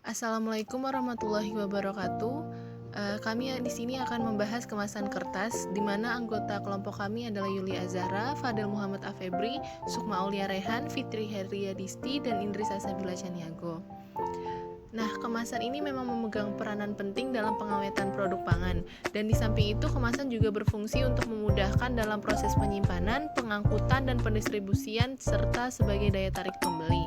Assalamualaikum warahmatullahi wabarakatuh. Kami di sini akan membahas kemasan kertas, di mana anggota kelompok kami adalah Yuli Azara, Fadel Muhammad Afebri, Sukma Aulia Rehan, Fitri Heriadisti, dan Indri Sasabila Caniago. Nah, kemasan ini memang memegang peranan penting dalam pengawetan produk pangan, dan di samping itu kemasan juga berfungsi untuk memudahkan dalam proses penyimpanan, pengangkutan, dan pendistribusian, serta sebagai daya tarik pembeli.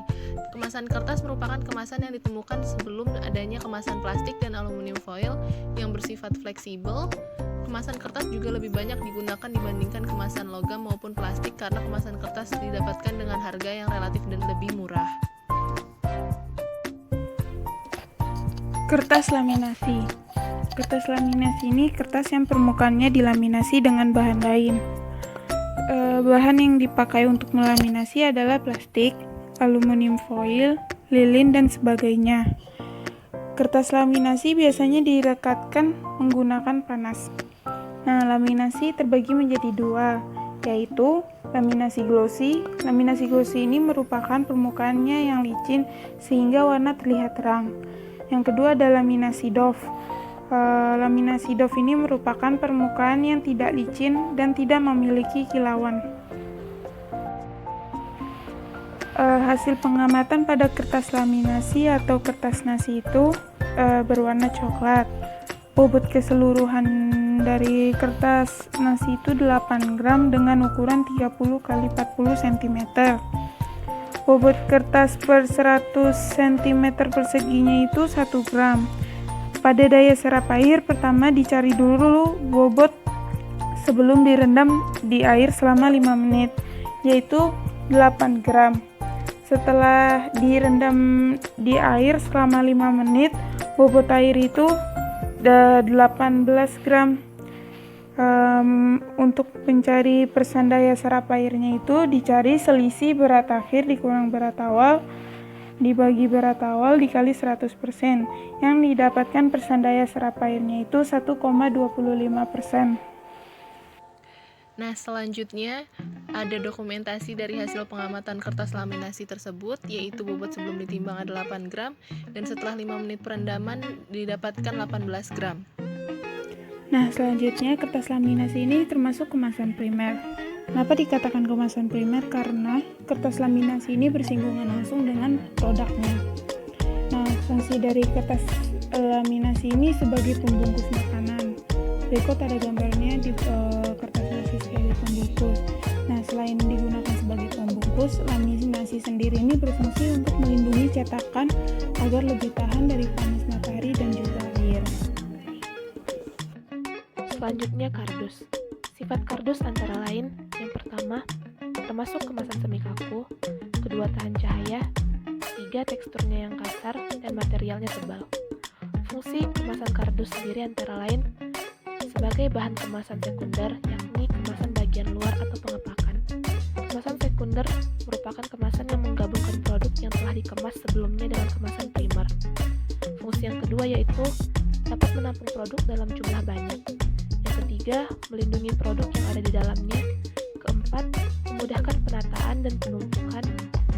Kemasan kertas merupakan kemasan yang ditemukan sebelum adanya kemasan plastik dan aluminium foil yang bersifat fleksibel. Kemasan kertas juga lebih banyak digunakan dibandingkan kemasan logam maupun plastik karena kemasan kertas didapatkan dengan harga yang relatif dan lebih murah. Kertas laminasi. Kertas laminasi ini kertas yang permukaannya dilaminasi dengan bahan lain. Bahan yang dipakai untuk melaminasi adalah plastik, aluminium foil, lilin, dan sebagainya. Kertas laminasi biasanya direkatkan menggunakan panas. Nah, laminasi terbagi menjadi dua, yaitu laminasi glossy. Laminasi glossy ini merupakan permukaannya yang licin sehingga warna terlihat terang. Yang kedua adalah laminasi doff. Laminasi doff ini merupakan permukaan yang tidak licin dan tidak memiliki kilauan. Hasil pengamatan pada kertas laminasi atau kertas nasi itu berwarna coklat. Bobot keseluruhan dari kertas nasi itu 8 gram dengan ukuran 30 x 40 cm. Bobot kertas per 100 cm perseginya itu 1 gram. Pada daya serap air, pertama dicari dulu bobot sebelum direndam di air selama 5 menit, yaitu 8 gram. Setelah direndam di air selama 5 menit, bobot air itu 18 gram. Untuk mencari persen daya serap airnya itu dicari selisih berat akhir dikurang berat awal dibagi berat awal dikali 100%. Yang didapatkan persen daya serap airnya itu 1,25%. Nah, selanjutnya ada dokumentasi dari hasil pengamatan kertas laminasi tersebut, yaitu bobot sebelum ditimbang ada 8 gram dan setelah 5 menit perendaman didapatkan 18 gram. Nah, selanjutnya kertas laminasi ini termasuk kemasan primer. Kenapa dikatakan kemasan primer? Karena kertas laminasi ini bersinggungan langsung dengan produknya. Nah, fungsi dari kertas laminasi ini sebagai pembungkus makanan. Berikut ada gambarnya di kertas nasi sebagai pembungkus. Nah, selain digunakan sebagai pembungkus, laminasi sendiri ini berfungsi untuk melindungi cetakan agar lebih tahan dari panas matahari dan juga air. Selanjutnya kardus. Sifat kardus antara lain, yang pertama, termasuk kemasan semi kaku, kedua tahan cahaya, tiga teksturnya yang kasar, dan materialnya tebal. Fungsi kemasan kardus sendiri antara lain sebagai bahan kemasan sekunder, yakni kemasan bagian luar atau pengepakan. Kemasan sekunder merupakan kemasan yang menggabungkan produk yang telah dikemas sebelumnya dengan kemasan primer. Fungsi yang kedua yaitu dapat menampung produk dalam jumlah banyak. Ketiga, melindungi produk yang ada di dalamnya. Keempat, memudahkan penataan dan penumpukan,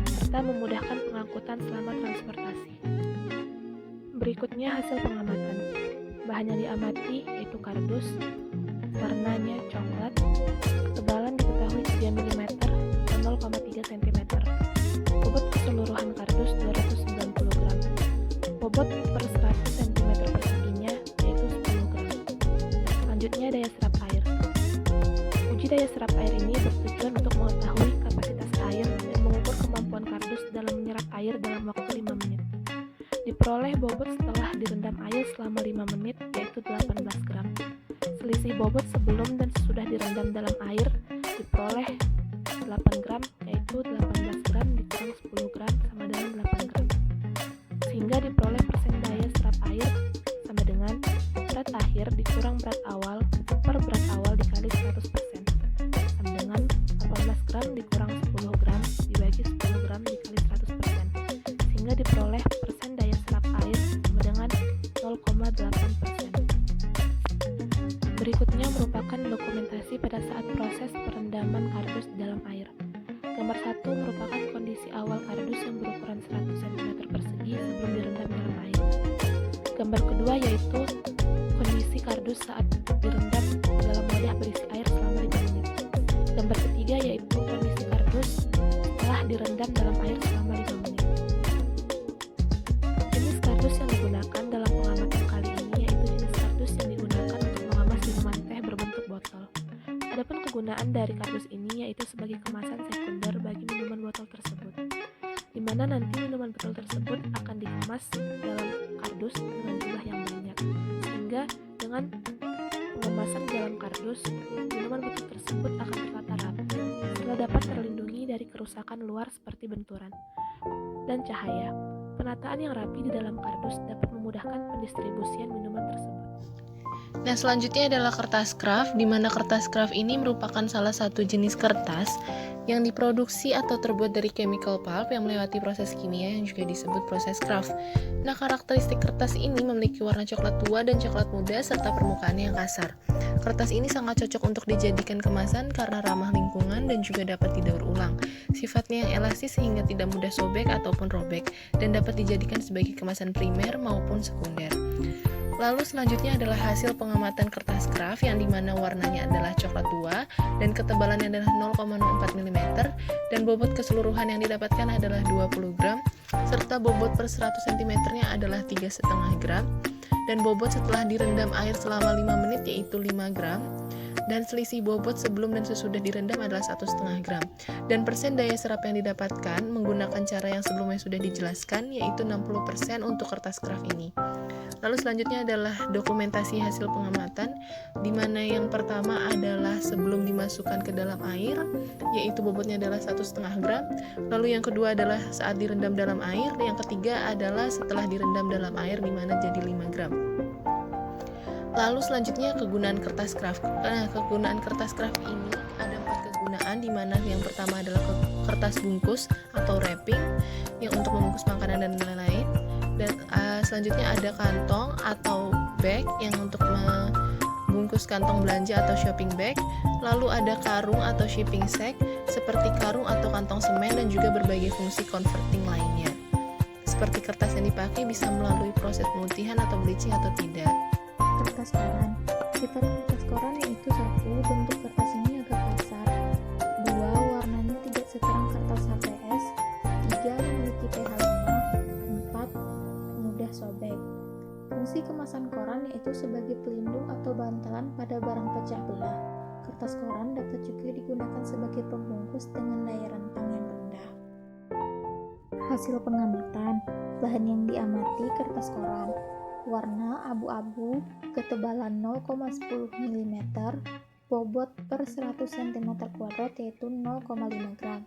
serta memudahkan pengangkutan selama transportasi. Berikutnya hasil pengamatan. Bahan yang diamati yaitu kardus, warnanya coklat, ketebalan diketahui 3 mm dan 0,3 cm. Bobot keseluruhan kardus 290 gram. Bobot per 100 cm perseginya yaitu 10 gram. Selanjutnya daya serap air. Uji daya serap air ini bertujuan untuk mengetahui kapasitas air dan mengukur kemampuan kardus dalam menyerap air dalam waktu 5 menit. Diperoleh bobot setelah direndam air selama 5 menit yaitu 18 gram. Selisih bobot sebelum dan sesudah direndam dalam air diperoleh 8 gram yaitu 18 gram dikurang 10 gram sama dengan 8 gram. Sehingga diperoleh persen daya serap air sama dengan berat akhir dikurang berat awal per berat awal dikali 100% sama dengan 18 gram dikurang 10 gram dibagi 10 gram dikali 100%, sehingga diperoleh persen daya serap air sama dengan 0,8%. Berikutnya merupakan dokumentasi pada saat proses perendaman kardus dalam air. Gambar 1 merupakan kondisi awal kardus yang berukuran 100 cm persegi sebelum direndam dalam air. Gambar kedua yaitu kondisi kardus saat direndam dalam wadah berisi air selama 5 menit. Gambar ketiga yaitu kondisi kardus setelah direndam dalam air selama 5 menit. Jenis kardus yang digunakan dalam pengamatan kali ini yaitu jenis kardus yang digunakan untuk mengemas minuman teh berbentuk botol. Adapun kegunaan dari kardus ini yaitu sebagai kemasan sekunder bagi minuman botol tersebut, di mana nanti minuman botol tersebut akan dikemas dalam kardus dengan jumlah yang banyak, sehingga dengan pengemasan dalam kardus, minuman botol tersebut akan tertata rapi, serta dapat terlindungi dari kerusakan luar seperti benturan dan cahaya. Penataan yang rapi di dalam kardus dapat memudahkan pendistribusian minuman tersebut. Nah, selanjutnya adalah kertas kraft, di mana kertas kraft ini merupakan salah satu jenis kertas yang diproduksi atau terbuat dari chemical pulp yang melewati proses kimia yang juga disebut proses kraft. Nah, karakteristik kertas ini memiliki warna coklat tua dan coklat muda serta permukaannya yang kasar. Kertas ini sangat cocok untuk dijadikan kemasan karena ramah lingkungan dan juga dapat didaur ulang. Sifatnya yang elastis sehingga tidak mudah sobek ataupun robek dan dapat dijadikan sebagai kemasan primer maupun sekunder. Lalu selanjutnya adalah hasil pengamatan kertas kraft yang dimana warnanya adalah coklat tua dan ketebalannya adalah 0,04 mm dan bobot keseluruhan yang didapatkan adalah 20 gram serta bobot per 100 cm nya adalah 3,5 gram dan bobot setelah direndam air selama 5 menit yaitu 5 gram dan selisih bobot sebelum dan sesudah direndam adalah 1,5 gram dan persen daya serap yang didapatkan menggunakan cara yang sebelumnya sudah dijelaskan yaitu 60% untuk kertas kraft ini. Lalu selanjutnya adalah dokumentasi hasil pengamatan, di mana yang pertama adalah sebelum dimasukkan ke dalam air, yaitu bobotnya adalah 1,5 gram. Lalu yang kedua adalah saat direndam dalam air. Yang ketiga adalah setelah direndam dalam air, di mana jadi 5 gram. Lalu selanjutnya kegunaan kertas kraft. Nah, kegunaan kertas kraft ini ada 4 kegunaan, di mana yang pertama adalah kertas bungkus atau wrapping, yang untuk membungkus makanan dan lain-lain. Dan selanjutnya ada kantong atau bag yang untuk membungkus kantong belanja atau shopping bag. Lalu ada karung atau shipping sack seperti karung atau kantong semen dan juga berbagai fungsi converting lainnya. Seperti kertas yang dipakai bisa melalui proses pemutihan atau bleaching atau tidak. Kertas koran. Sifat kertas koran yaitu 1. Bentuk kertas ini agak kasar. 2. Warnanya tidak seterang kertas HPS. 3. Memiliki pH 5. 4. Mudah sobek. Fungsi kemasan koran yaitu sebagai pelindung atau bantalan pada barang pecah belah. Kertas koran dapat juga digunakan sebagai pembungkus dengan daya rentang yang rendah. Hasil pengamatan. Bahan yang diamati kertas koran. Warna abu-abu, ketebalan 0,10 mm, bobot per 100 cm2 yaitu 0,5 gram.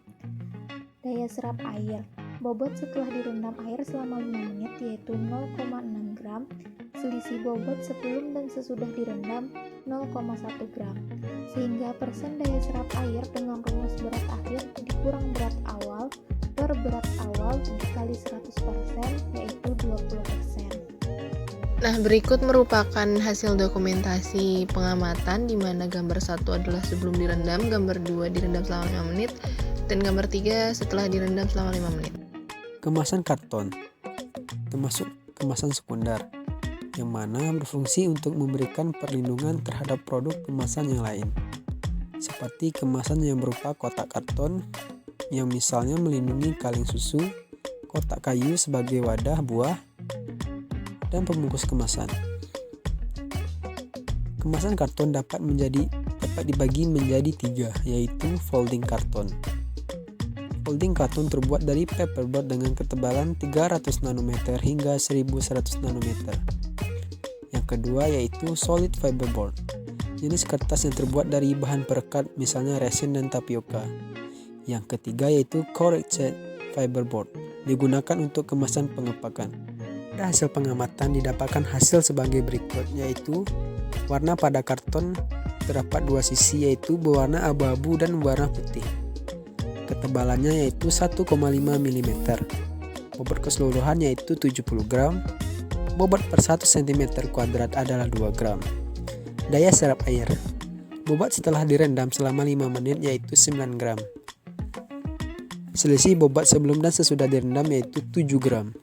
Daya serap air. Bobot setelah direndam air selama 5 menit yaitu 0,6 gram, selisih bobot sebelum dan sesudah direndam 0,1 gram, sehingga persen daya serap air dengan rumus berat akhir dikurang berat awal per berat awal dikali 100% yaitu 20%. Nah, berikut merupakan hasil dokumentasi pengamatan di mana gambar 1 adalah sebelum direndam, gambar 2 direndam selama 5 menit, dan gambar 3 setelah direndam selama 5 menit. Kemasan karton termasuk kemasan sekunder yang mana berfungsi untuk memberikan perlindungan terhadap produk kemasan yang lain, seperti kemasan yang berupa kotak karton yang misalnya melindungi kaleng susu, kotak kayu sebagai wadah buah, dan pembungkus kemasan. Kemasan karton dapat dibagi menjadi 3, yaitu folding karton. Folding karton terbuat dari paperboard dengan ketebalan 300 nanometer hingga 1100 nanometer. Yang kedua yaitu solid fiberboard, jenis kertas yang terbuat dari bahan perekat misalnya resin dan tapioka. Yang ketiga yaitu corrugated fiberboard, digunakan untuk kemasan pengepakan. Pada hasil pengamatan didapatkan hasil sebagai berikut, yaitu warna pada karton terdapat 2 sisi yaitu berwarna abu-abu dan warna putih. Ketebalannya yaitu 1,5 mm. Bobot keseluruhan yaitu 70 gram. Bobot per 1 cm2 adalah 2 gram. Daya serap air. Bobot setelah direndam selama 5 menit yaitu 9 gram. Selisih bobot sebelum dan sesudah direndam yaitu 7 gram.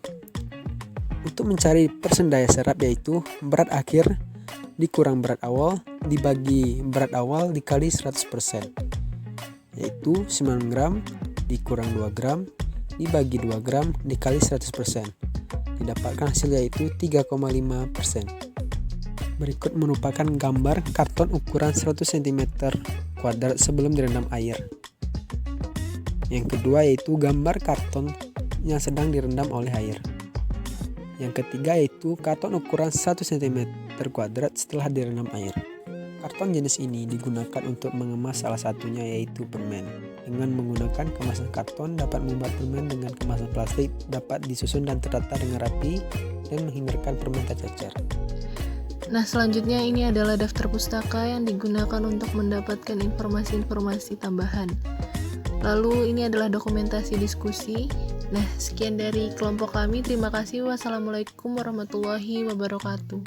Untuk mencari persen daya serap yaitu berat akhir dikurang berat awal dibagi berat awal dikali 100%, yaitu 9 gram dikurang 2 gram dibagi 2 gram dikali 100%. Didapatkan hasil yaitu 3,5%. Berikut merupakan gambar karton ukuran 100 cm kuadrat sebelum direndam air. Yang kedua yaitu gambar karton yang sedang direndam oleh air. Yang ketiga yaitu karton ukuran 1 cm kuadrat setelah direndam air. Karton jenis ini digunakan untuk mengemas salah satunya yaitu permen. Dengan menggunakan kemasan karton dapat membuat permen dengan kemasan plastik dapat disusun dan tertata dengan rapi dan menghindarkan permen tercecer. Nah, selanjutnya ini adalah daftar pustaka yang digunakan untuk mendapatkan informasi-informasi tambahan. Lalu ini adalah dokumentasi diskusi. Nah, sekian dari kelompok kami. Terima kasih. Wassalamualaikum warahmatullahi wabarakatuh.